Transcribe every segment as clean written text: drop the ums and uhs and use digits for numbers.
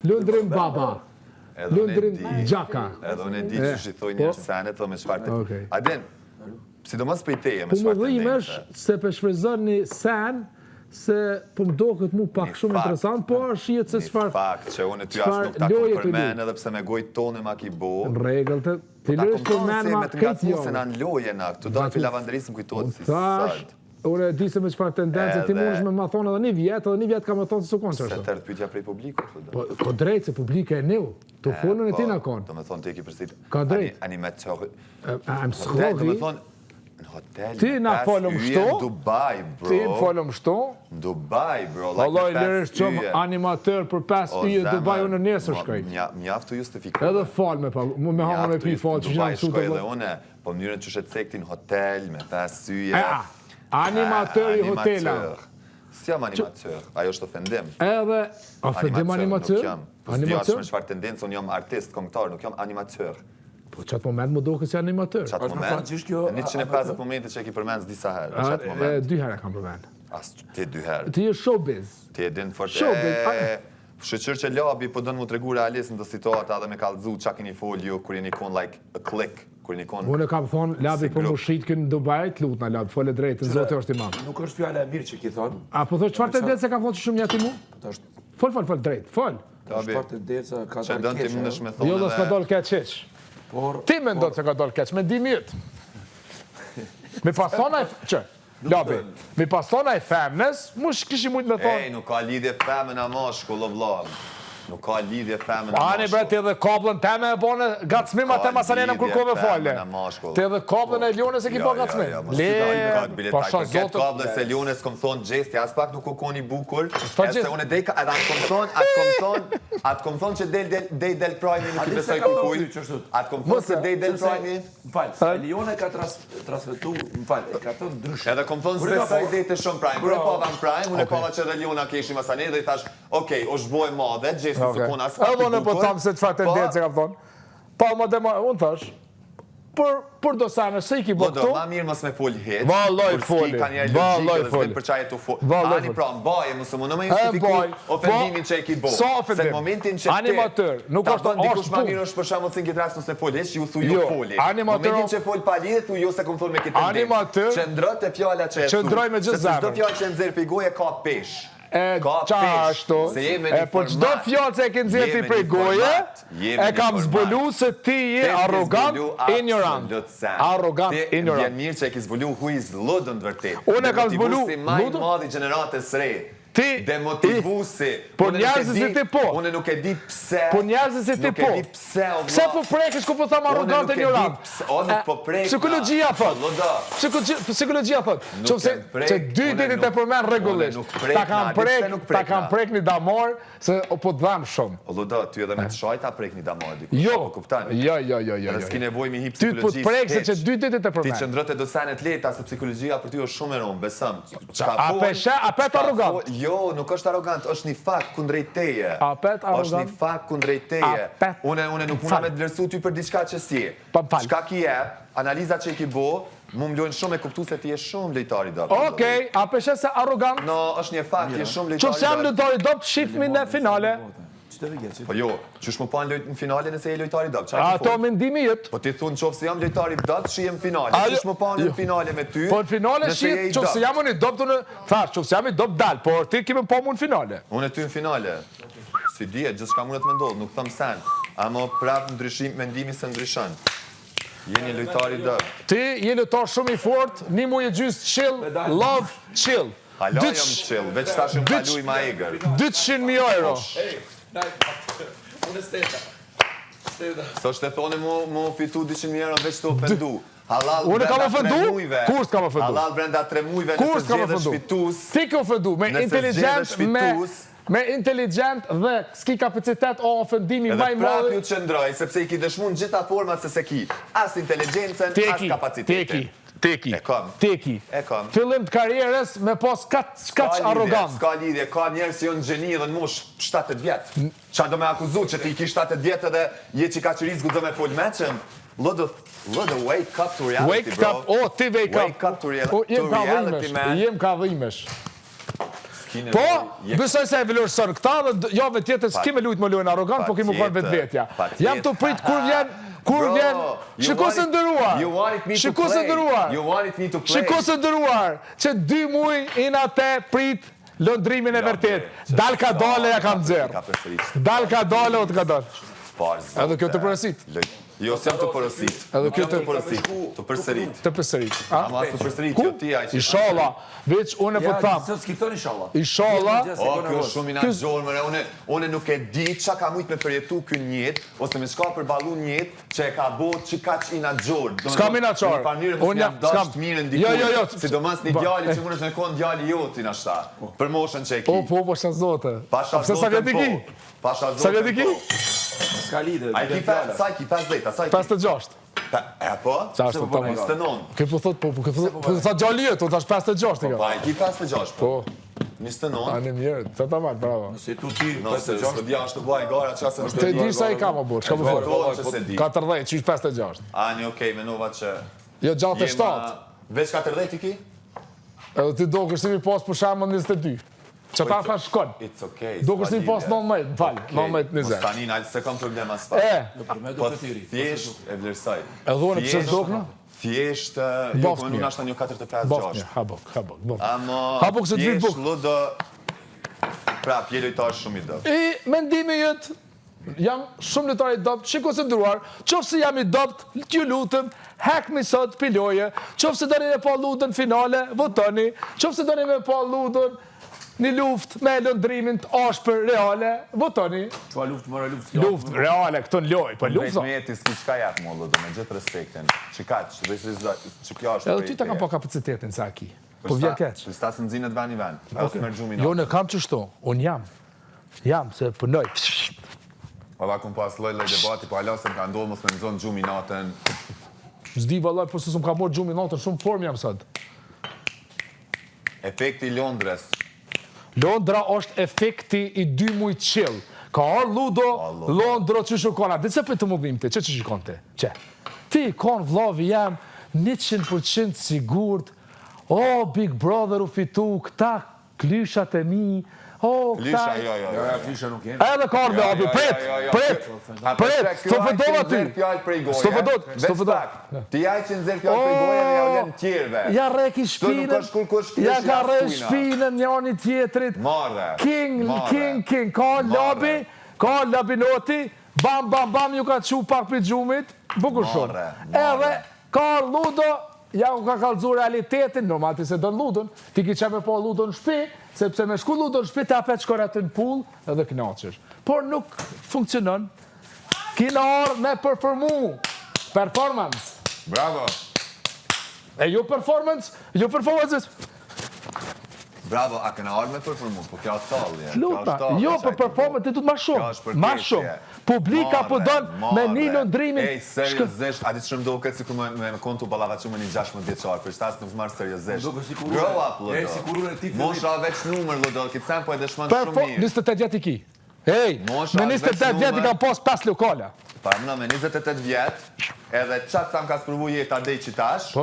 Lundrim baba. Lundrim gjaka. Edhe unë e di që shithoj një senet dhe me çfarë të... Adin, sidomos për i teje me çfarë tendense. Po më dhimesh se për shfryzon një sen, se po më do këtë mu pak shumë interesant, po është jetë se çfarë... Një fakt që unë ty ashtë nuk takon përmen edhe pse me gojtë tonë ma ki bo. Në regull të... Ti lërës përmen ma këtë jo. Se në në loje na, këtu do në fi lavanderisë më kujtojtë si sëtë. Ure, di se me qëfar tendencë, ti mundesh me ma thonë edhe një vjet ka me thonë se su konë qërështë. Se tërë të pytja prej publikut. Po drejtë, se publika e neu. Të folën e ti në konë. Do me thonë të eki përsit. Ka drejtë. Animatorë. I'm sorry. Do me thonë, në hotel, ti na folëm shto. Dubai, bro. Ti më folëm shto. Dubai, bro. Allah i lërës qëmë animateur për 5 yje Dubai unë nesër shkaj. Mjaftu justifikoj. Edhe falë me hama me pi falë që Dubai shkoj edhe une, po mënyrën që shetë sektin hotel me 5 yje. Animateur i hotela. Si jam animateur, ajo është ofendim. Edhe, ofendim animateur? Animateur? Me çfarë tendencë, unë jam artist, këngëtar, nuk jam animateur. Po qatë moment më do kësë animateur? Qatë moment, 150 momente që e ki përmendës disa herë. Qatë moment. 2 herë kam përmend. Ti 2 herë. Ti e showbiz. Ti e din fort shëqër që labi po dënë mu të regu realist në të situata dhe me kalëzu qa keni folju kur jeni kon like a click, kur jeni kon... Unë kam thonë, labi po më shrit kënë në Dubai, të lutë në labi, fole drejtë, zote është imam. Nuk është fjale e mirë që ki thonë. A po thosh qëfar tendencë se kam thonë që shumë njati mu? Fol drejtë, fol. Çfarë tendencë ka që dalë keq. Jo dhe s'ka dalë keq hiç. Ti me ndonë se ka dalë keq, me ndimi jëtë. Me pas thona që? Labi, mi pas thona i femnes, mush kishi mujtë me thonë. Ej, nuk ka lidhje femën a mashkull, o vlog. Nuk ka lidhje femën a mashkull. Ani bre, ti edhe kablën teme e bone gacmim atë masanenëm kërkove falje. Ti edhe kablën e Lionës e ki bo gacmim. Le, pasha zotë. Këtë kablën se Lionës kom thonë gjesti, as pak nuk u koni bukur. Se unë e dejka, edhe atë kom thonë që del prajmi nuk i besoj kukuj. Atë kom thonë se del prajmi. M'falë, Lione ka transmetu, m'falë, ka thonë ndryshë. Edhe kom thonë se besoj dejte shumë prajmi. Unë e pava në prajmi, unë e pava që dhe Liona keshi masane dhe i thash, okej, o shboj madhe, gjesti se kun as pak i bukur. Edhe unë po thamë se qëfar tendencë kam thonë. Pa më dhe unë thash, për do sanë, se i ki bo këtu. Ma mirë mos me fol heq. Valoj foli. Për qaj e të fol. Ani pra, mbaje, mësë më në me justifiku ofendimin që e ki bo. Sa ofendim? Se momentin që animateur, nuk është dikush ma mirë është për shamë të ngit rast mos me fol heq, ju thu jo foli. Momentin që fol pa lidhe, thu jo se kom thol me këtë tendencë. Qëndrët e fjalla që e thu. Qëndroj me gjithë zemër. Se çdo fjallë që nëzirë për goje ka pesh. Qashtu, po qdo fjallë që e kënë zirë prej goje, e kam zbulu se ti je arrogant, ignorant. Arrogant, ignorant. Vjen mirë që e ki zbulu huiz ludën të vërtet. Unë e kam zbulu ludën? Demotivusi madhi generatës re. Ti, demotivusi. Po njerëzë si ti po. Unë nuk e di pse. Po njerëzë si ti po. Nuk e di pse, o vla. Pse po prekesh ku po thamë arrogant e ignorant? O nuk po prek. Psikologjia thot. Psikologjia thot. Që 2 ditit e përmen regullisht. Ta kam prek një damor, se po të dhamë shumë. O loda, ty edhe me të shajta prek një damor. Jo, kuptan. Jo. Edhe s'ki nevoj mi hi ty po të prek se që 2 ditit e përmen. Ti qëndrët e dosenet leta, se psikologjia për ty është shumë e rëmë, besëm. A pet arrogant? Jo, nuk është arrogant, është një fakt kundrejt teje. Apet arrogant? është një fakt kundrejt teje. Une nuk muna me të vlerësu ty për diçka që si. Çka ki e, analiza që i ki bo, mu m'lojnë shumë e kuptu se ti je shumë lojtari dopt. Okej, a peshe se arrogant? No, është një fakt, ti je shumë lojtari dopt. Qëfë se jam lojtari dopt, shifmi në finale. Po jo, qësh më pan në finale nëse je lojtari dopt? Ato mendimi jëtë. Po ti thunë qofë se jam lojtari dopt, shijem finale. Qësh më pan në finale me ty, po në finale shijem, qofë se jam unë i dopt, thash, qofë se jam i dopt dal, por ti kime po mu në finale. Unë e ty në finale. Si dje, gjithë shka mundet me ndodhë, nuk thëmë sen. Amo prap ndryshim, mendimi se ndryshon. Jeni lojtari dopt. Ti je lojtar shumë i fort, një mu je gjysë chill, love, chill. Hala jam chill, veç ta shumë kaluj ma eger. 200.000 euro. Unë steta. So shte thone mu fitu 200.000 euro veç të ofendu. Unë kam ofendu? Kur s'kam ofendu? Halal brenda 3 mujve nëse zgjedhë shfitus. Ti ke ofendu, me inteligent dhe s'ki kapacitet o ofendimi maj edhe prap ju qëndroj, sepse i ki dëshmun gjitha format se se ki. As inteligencen, as kapacitetin. Teki. E kam. Fillim të karierës me pos kaq arrogant. Ska lidhje, ka njerës që jonë gjeni dhe në mosh 70 vjetë. Qa do me akuzu që ti ki 70 vjetë edhe je që ka që rizgu do me full meqen. Lodo, wake up to reality, bro. Ti wake up. Wake up to reality, man. Jem ka dhimesh. Po, besoj se e vlerëson këta dhe jave tjetër s'ki me lujt më lujnë arrogant, po ki më konë vetë vetja. Jam të prit kur vjen, shiko se ndëruar, që 2 muj ina te prit lëndrimin e vërtet. Dal ka dole ja kam dzerë. Dal ka dole o të ka dole. Edhe kjo të përësit. Jo, se jam të përësit. Edhe kjo të përsërit. Të përsërit. Ama të përsërit, jo ti aj që... Inshallah, veç unë e po tham. Ja, s'kipton inshallah. Inshallah. O, kjo shumë inagjorë, mëre, une nuk e di qa ka mujt me përjetu kjo njët, ose me shka përbalu njët, që e ka bo që ka që inagjorë. S'kam inagjorë. Në parnirë, pësë një dasht mirën dikur, si do mas një djali që mund është me konë djali jotin ashta, për moshën që e ki. O, po, shazdote. Pasha zoten po. Pasha zoten po. Ska lidhe. A i ki 50, asaj ki 56. E po? Qa është të tamam? 29. Ke po thot, po thot gjali jetë, o tash 56 i ka. Pa, i ki 56, po. 29. Ani mirë, të tamam, bravo. Nëse tu ti, Nëse së dhja është të buaj gara, qa se Të di sa i ka më burë, qka më Po, fërë? që se di. 40, që ishtë 56. Ani, okej, menova që... Jo, gjatë e 7. Veç 40 i ki? Edhe ti do kështë mi pas për shemë 22. Që ta fa shkon. It's okej. Do kështë mi pas 19, falë, 19, 20. Mos tani, se kam problem as pa. Po, thjesht e vlerësaj. Edhe unë pëse s'dokna? Thjesht, jo, po në nashta një 4-5-6. Boftë, habok. Amo, Habok se të vitë thjesht buk. ludo... Pra, pjelojtar shumë i do. I mendimi jëtë, jam shumë lëtar i dopt, shiko se ndruar, qofë se jam i dopt, t'ju lutëm, hek mi sot piloje, qofë se doni me pa ludën finale, votoni, qofë se doni me pa ludën një luft me lëndrimin të ashpër reale, votoni. Qua luft, mëra luft. Luft reale, këtë në loj, po luft Drejt zo. me jeti s'ki qka jep më ludo, me gjithë respektin. Që kjo është Edhe ty ta kam pa kapacitetin sa ki, po vjen keq. Për stasë në zinet ven i ven. Ose me rgjumi Jo, në kam qështu, unë jam, se pënoj. Valla kum pas loj debati, po ala se më ka ndohë mos me nëzon gjumi natën. Zdi vallaj, po se s'm ka morë gjumi natën, shumë form jam sot. Efekti Londres. Londra është efekti i 2 muj qill. Ka arë ludo, Londra që shukona. Dhe që për të më vimte, që shikon te? Që? Ti konë vllavi jam 100% sigurt. O, Big Brother u fitu, këta klyshat e mi. O, Klysha, këta... jo. Ja, klysha nuk jemi. Edhe ka arë me abi, pret, s'to fëdova ty. S'to fëdova. Ti jaj që nëzër fjallë për goja dhe ja vjen tjerve. Ja reki shpinën, ja ka reki shpinën njani tjetrit. Marre. King, ka labinoti, bam, ju ka qu pak për gjumit, bukur shumë. Edhe, ka ludo, ja ku ka kalzu realitetin, normal ti se do në ludon, ti ki që me po ludon në shpi, sepse me shku ludon në shpi, ta apet shkore atë në pull, edhe knaqesh. Por nuk funksionon. Kina orë me performu. Performance. Bravo. E jo performance. Bravo, a këna orë me performu, po kjo është talje. Luta, jo për performance, ti du të ma shumë. Publika po donë me një lëndrimin. Ej, seriozesht, a di që më do këtë si ku me kontu balavacu me një 16 vjeqarë, për shtas nuk marë seriozesht. Grow up, Ludo. Mosha veç numër, Ludo, këtë sem po e dëshmanë shumë mirë. 28 vjet i ki. Ej, me 28 vjet i ka pas 5 lokale. Pa, mëna, me 28 vjet, edhe qatë sa më ka spërvu jetë adej qitash,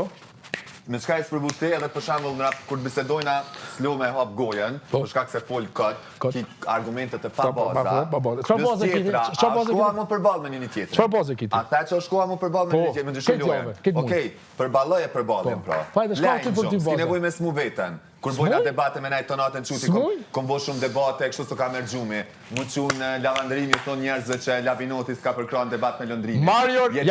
me qka e spërbu ti, edhe për shambull në kur bisedojna s'lu me hap gojen, për shkak se fol këtë, ki argumentet e pa baza, plus tjetra, a shkoa më përbal me një tjetër? Qëfar baze kiti? Ata që shkoa më përbal me një tjetër, me ndryshim lojem. Okej, përbaloj e përbalin pra. Lejnë shumë, s'ki nevoj me smu veten. Kur bojna debate me najtë tonatën quti, kom bo shumë debate, kështu s'to ka merë gjumi. Mu qunë lavandërimi, ju thonë njerëzve që Labinoti s'ka përkran debat me lëndrimi. Mario, ja.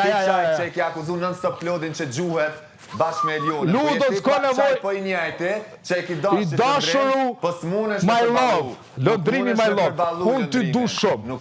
Që kja akuzu non-stop Klodin që gjuhet, bashkë me Elione. Ludon s'ka nevoj... Po i njajti, që i ki dashur I dashuru, po s'munesh my love. Lëndrimi, my love. Unë ty du shumë.